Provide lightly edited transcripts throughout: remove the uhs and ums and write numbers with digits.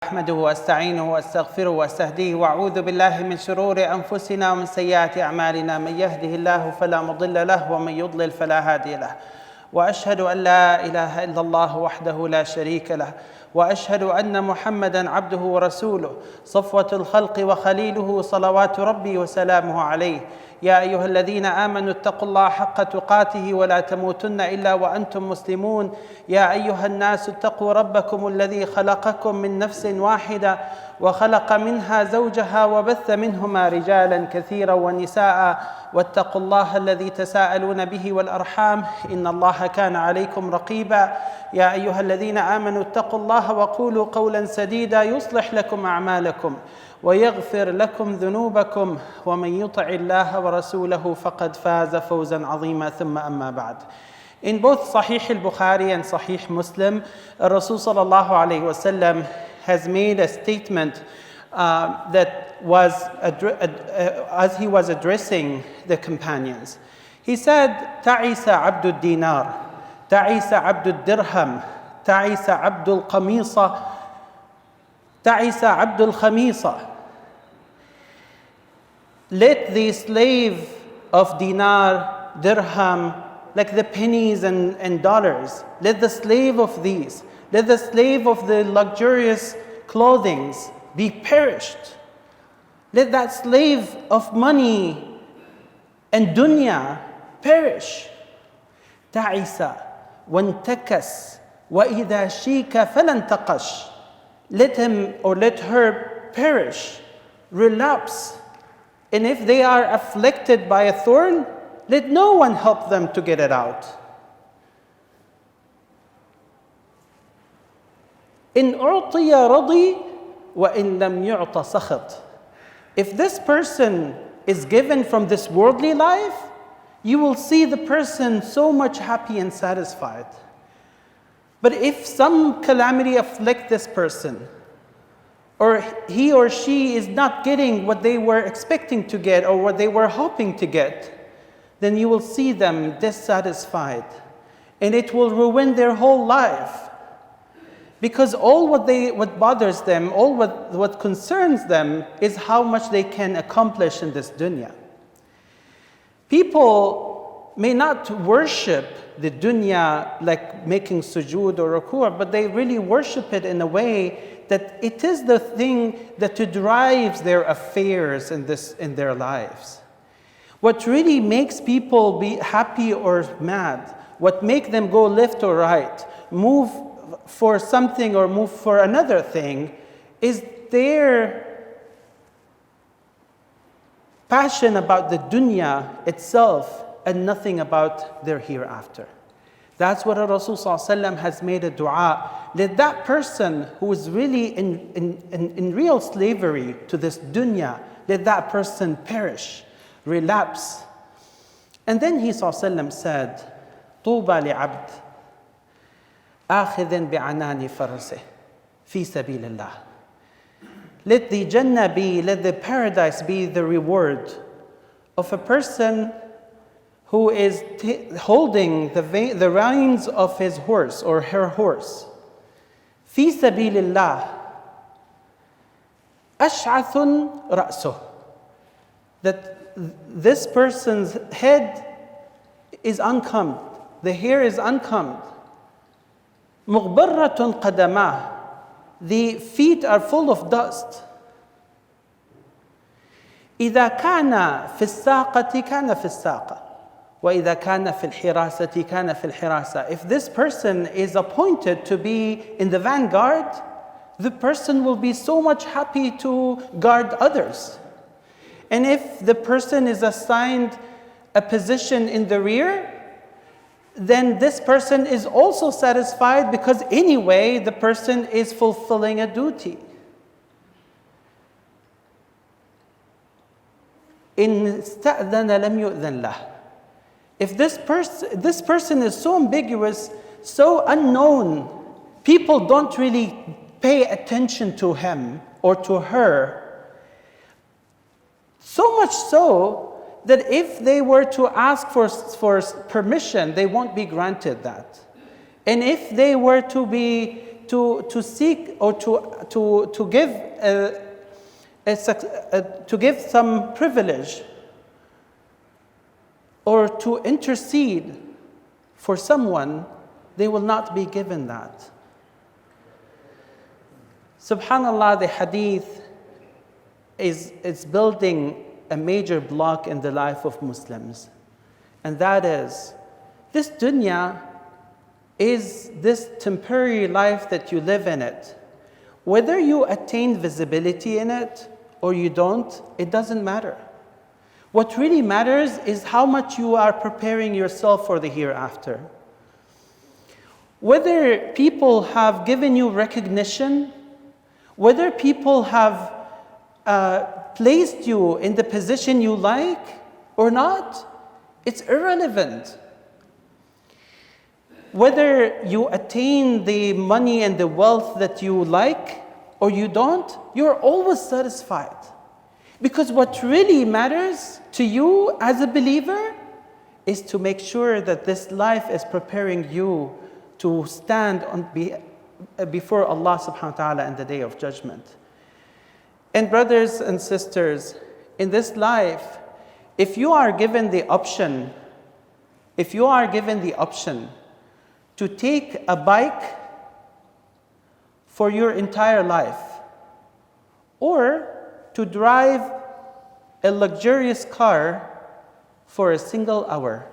أحمده وأستعينه وأستغفره وأستهديه وأعوذ بالله من شرور أنفسنا ومن سيئات أعمالنا من يهده الله فلا مضل له ومن يضلل فلا هادي له وأشهد أن لا إله إلا الله وحده لا شريك له وأشهد أن محمدًا عبده ورسوله صفوة الخلق وخليله صلوات ربي وسلامه عليه يا أيها الذين آمنوا اتقوا الله حق تقاته ولا تموتن إلا وأنتم مسلمون يا أيها الناس اتقوا ربكم الذي خلقكم من نفس واحدة وخلق منها زوجها وبث منهما رجالا كثيرا ونساء واتقوا الله الذي تساءلون به والأرحام إن الله كان عليكم رقيبا يا أيها الذين آمنوا اتقوا الله وقولوا قولا سديدا يصلح لكم أعمالكم ويغفر لكم ذنوبكم ومن يطع الله ورسوله فقد فاز فوزا عظيما ثم أما بعد. In both Sahih al-Bukhari and Sahih Muslim, Rasul sallallahu alayhi wa sallam has made a statement that was as he was addressing the companions. He said, "Ta'isa abdul dinar, ta'isa abdul dirham, ta'isa abdul qamisa, ta'isa abdul khamisa." Let the slave of dinar, dirham, like the pennies and dollars, let the slave of these, let the slave of the luxurious clothings be perished. Let that slave of money and dunya perish. Ta'isa wantakas wa idha shika falantaqash. Let him or let her perish, relapse. And if they are afflicted by a thorn, let no one help them to get it out. In u'tiya radi wa in lam yu'ta sakhat. If this person is given from this worldly life, you will see the person so much happy and satisfied. But if some calamity afflicts this person, or he or she is not getting what they were expecting to get or what they were hoping to get, then you will see them dissatisfied. And it will ruin their whole life. Because all what bothers them, all what concerns them is how much they can accomplish in this dunya. People may not worship the dunya like making sujood or ruku', but they really worship it in a way that it is the thing that drives their affairs in their lives. What really makes people be happy or mad, what makes them go left or right, move for something or move for another thing, is their passion about the dunya itself and nothing about their hereafter. That's what Rasul ﷺ has made a dua. Let that person who is really in real slavery to this dunya, let that person perish, relapse. And then he ﷺ said, طوبى لعبد آخذ بعنان فرسه في سبيل الله. Let the Jannah be, let the paradise be the reward of a person who is holding the reins of his horse or her horse. في سبيل الله أشعث رأسه. That this person's head is uncombed, the hair is uncombed. مغبرة قدماه. The feet are full of dust. إذا كان في الساقة كان في الساقة. وإذا كان في الحراسة كان في الحراسة. If this person is appointed to be in the vanguard, the person will be so much happy to guard others. And if the person is assigned a position in the rear, then this person is also satisfied because anyway the person is fulfilling a duty. إن استأذن لم يؤذن له. If this person is so ambiguous, so unknown, people don't really pay attention to him or to her. So much so that if they were to ask for permission, they won't be granted that. And if they were to to seek or to give some privilege or to intercede for someone, they will not be given that. Subhanallah, the hadith is building a major block in the life of Muslims. And that is, this dunya is this temporary life that you live in it. Whether you attain visibility in it or you don't, it doesn't matter. What really matters is how much you are preparing yourself for the hereafter. Whether people have given you recognition, whether people have placed you in the position you like or not, it's irrelevant. Whether you attain the money and the wealth that you like or you don't, you're always satisfied. Because what really matters to you as a believer is to make sure that this life is preparing you to stand before Allah subhanahu wa ta'ala in the day of judgment. And brothers and sisters, in this life, if you are given the option to take a bike for your entire life, or to drive a luxurious car for a single hour,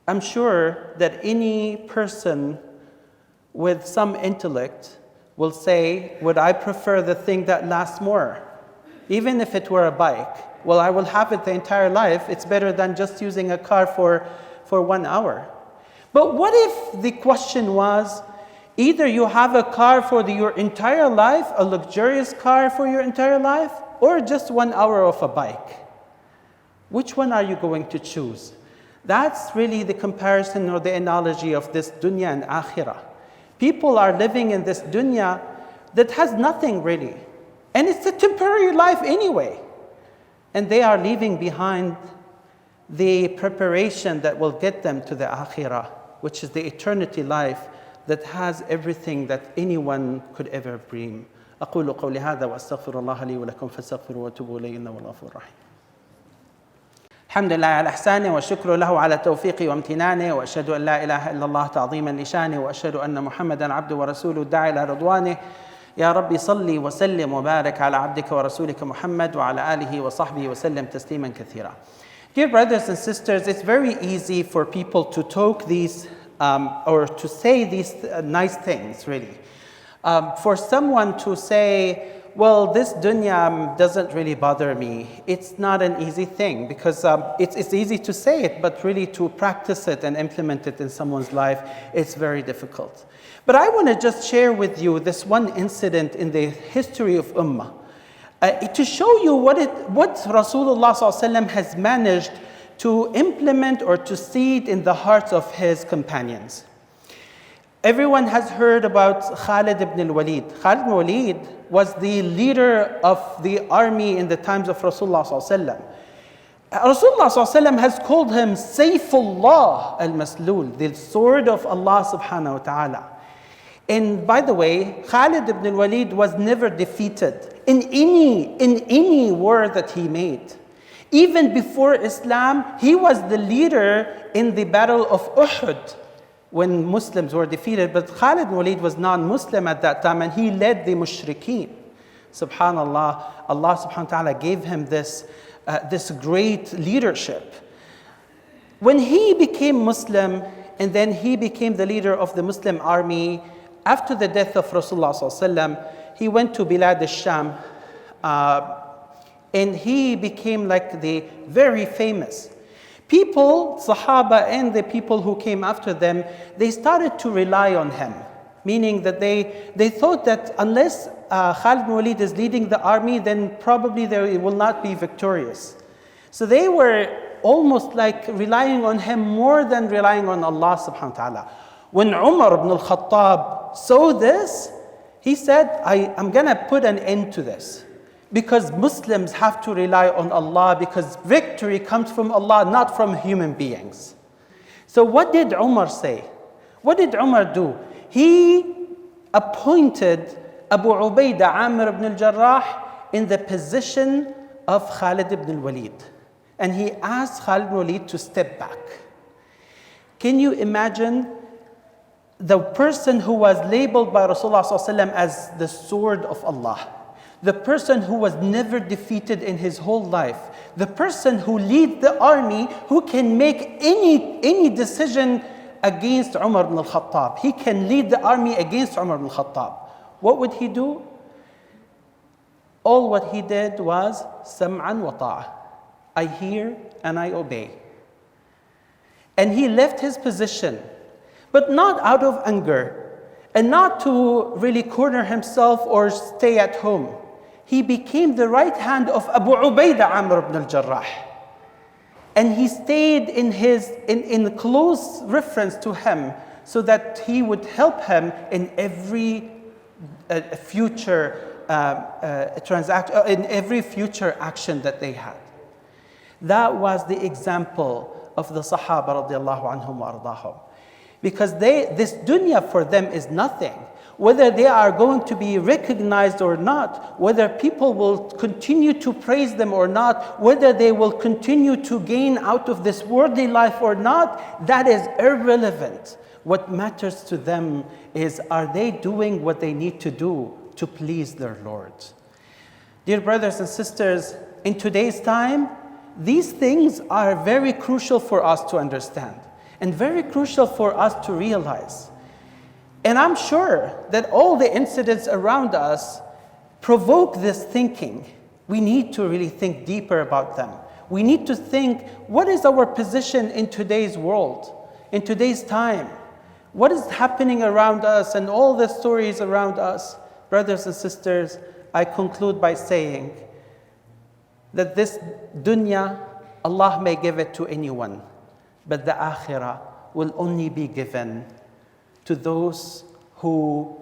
I'm sure that any person with some intellect will say, would I prefer the thing that lasts more? Even if it were a bike. Well, I will have it the entire life. It's better than just using a car for 1 hour. But what if the question was, either you have a car for your entire life, a luxurious car for your entire life, or just 1 hour of a bike? Which one are you going to choose? That's really the comparison or the analogy of this dunya and akhirah. People are living in this dunya that has nothing really. And it's a temporary life anyway. And they are leaving behind the preparation that will get them to the akhirah, which is the eternity life that has everything that anyone could ever dream. أقول قولي هذا وأستغفر الله لي ولكم فاستغفروا وتوبوا إليه إنه هو الغفور الرحيم. الحمد لله على إحسانه والشكر له على توفيقه وامتنانه، وأشهد أن لا إله إلا الله تعظيما لشانه، وأشهد أن محمدا عبده ورسوله الداعي إلى رضوانه. يا ربي صل وسلم وبارك على عبدك ورسولك محمد وعلى آله وصحبه وسلم تسليما كثيرا. Dear brothers and sisters, it's very easy for people to talk these or to say these nice things, really. For someone to say, well, this dunya doesn't really bother me. It's not an easy thing because it's easy to say it, but really to practice it and implement it in someone's life, it's very difficult. But I want to just share with you this one incident in the history of Ummah to show you what Rasulullah ﷺ has managed to implement or to seed in the hearts of his companions. Everyone has heard about Khalid ibn al-Walid. Khalid ibn al-Walid was the leader of the army in the times of Rasulullah ﷺ. Rasulullah ﷺ has called him Sayfullah al-Maslul, the sword of Allah subhanahu wa ta'ala. And by the way, Khalid ibn al-Walid was never defeated in any war that he made. Even before Islam, he was the leader in the battle of Uhud when Muslims were defeated. But Khalid ibn al-Walid was non-Muslim at that time, and he led the mushrikeen. Subhanallah, Allah subhanahu wa ta'ala gave him this great leadership. When he became Muslim, and then he became the leader of the Muslim army, after the death of Rasulullah ﷺ, he went to Bilad al-Sham, and he became like the very famous. People, Sahaba and the people who came after them, they started to rely on him, meaning that they thought that unless Khalid ibn Walid is leading the army, then probably they will not be victorious. So they were almost like relying on him more than relying on Allah subhanahu wa ta'ala. When Umar ibn al-Khattab saw this, he said, I'm going to put an end to this. Because Muslims have to rely on Allah, because victory comes from Allah, not from human beings. So what did Umar say? What did Umar do? He appointed Abu Ubaidah Amir ibn al-Jarrah in the position of Khalid ibn al-Walid. And he asked Khalid ibn al-Walid to step back. Can you imagine the person who was labeled by Rasulullah ﷺ as the sword of Allah, the person who was never defeated in his whole life, the person who leads the army, who can make any decision against Umar ibn al-Khattab. He can lead the army against Umar ibn al-Khattab. What would he do? All what he did was sam'an wa ta'a. I hear and I obey. And he left his position, but not out of anger and not to really corner himself or stay at home. He became the right hand of Abu Ubaidah Amr ibn al-Jarrah. And he stayed in close reference to him so that he would help him in every future transaction, in every future action that they had. That was the example of the Sahaba radiallahu anhum wa ardahum. Because this dunya for them is nothing. Whether they are going to be recognized or not, whether people will continue to praise them or not, whether they will continue to gain out of this worldly life or not, that is irrelevant. What matters to them is, are they doing what they need to do to please their Lord? Dear brothers and sisters, in today's time, these things are very crucial for us to understand and very crucial for us to realize. And I'm sure that all the incidents around us provoke this thinking. We need to really think deeper about them. We need to think, what is our position in today's world, in today's time? What is happening around us and all the stories around us? Brothers and sisters, I conclude by saying that this dunya, Allah may give it to anyone, but the akhirah will only be given to those who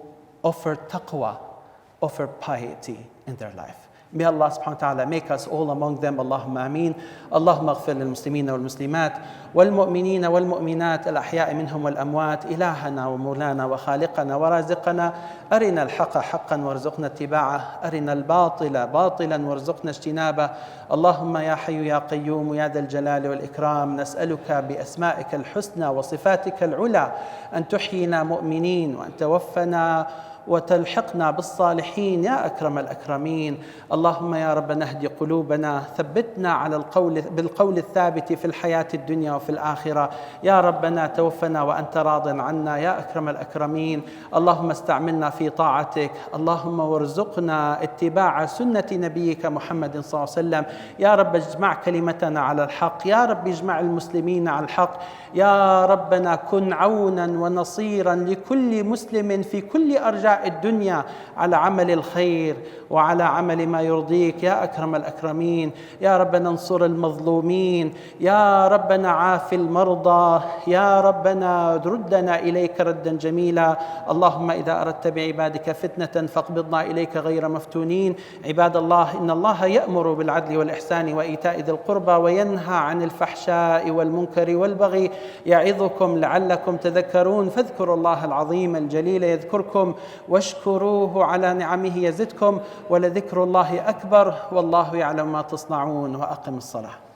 offer taqwa, offer piety in their life. May Allah subhanahu wa ta'ala make us all among them. Allahumma ameen. Allahumma aghfir lil muslimeen wal muslimat wal mu'mineen wal mu'minat al ahya'i minhum wal amwat. Ilahana wa mawlana wa khaliqana wa raziqana. Arina al haqqa haqqan warzuqna ittiba'ah. Arina al batila batilan warzuqna ijtinabah. Allahumma ya hayyu ya qayyum ya dhal jalali wal ikram. Nas'aluka bi asma'ika al husna wa sifatika al ula an tuhyina mu'mineen wa an tawaffana وتلحقنا بالصالحين يا أكرم الأكرمين. اللهم يا رب نهدي قلوبنا، ثبتنا على بالقول الثابت في الحياة الدنيا وفي الآخرة. يا ربنا توفنا وأنت راض عنا يا أكرم الأكرمين. اللهم استعملنا في طاعتك، اللهم وارزقنا اتباع سنة نبيك محمد صلى الله عليه وسلم. يا رب اجمع كلمتنا على الحق، يا رب اجمع المسلمين على الحق. يا ربنا كن عونا ونصيرا لكل مسلم في كل أرجاء الدنيا على عمل الخير وعلى عمل ما يرضيك يا أكرم الأكرمين. يا ربنا انصر المظلومين، يا ربنا عاف المرضى، يا ربنا ردنا إليك ردا جميلا. اللهم إذا أردت بعبادك فتنة فاقبضنا إليك غير مفتونين. عباد الله، إن الله يأمر بالعدل والإحسان وإيتاء ذي القربى وينهى عن الفحشاء والمنكر والبغي يعظكم لعلكم تذكرون. فاذكروا الله العظيم الجليل يذكركم واشكروه على نعمه يزدكم ولذكر الله أكبر والله يعلم ما تصنعون. وأقم الصلاة.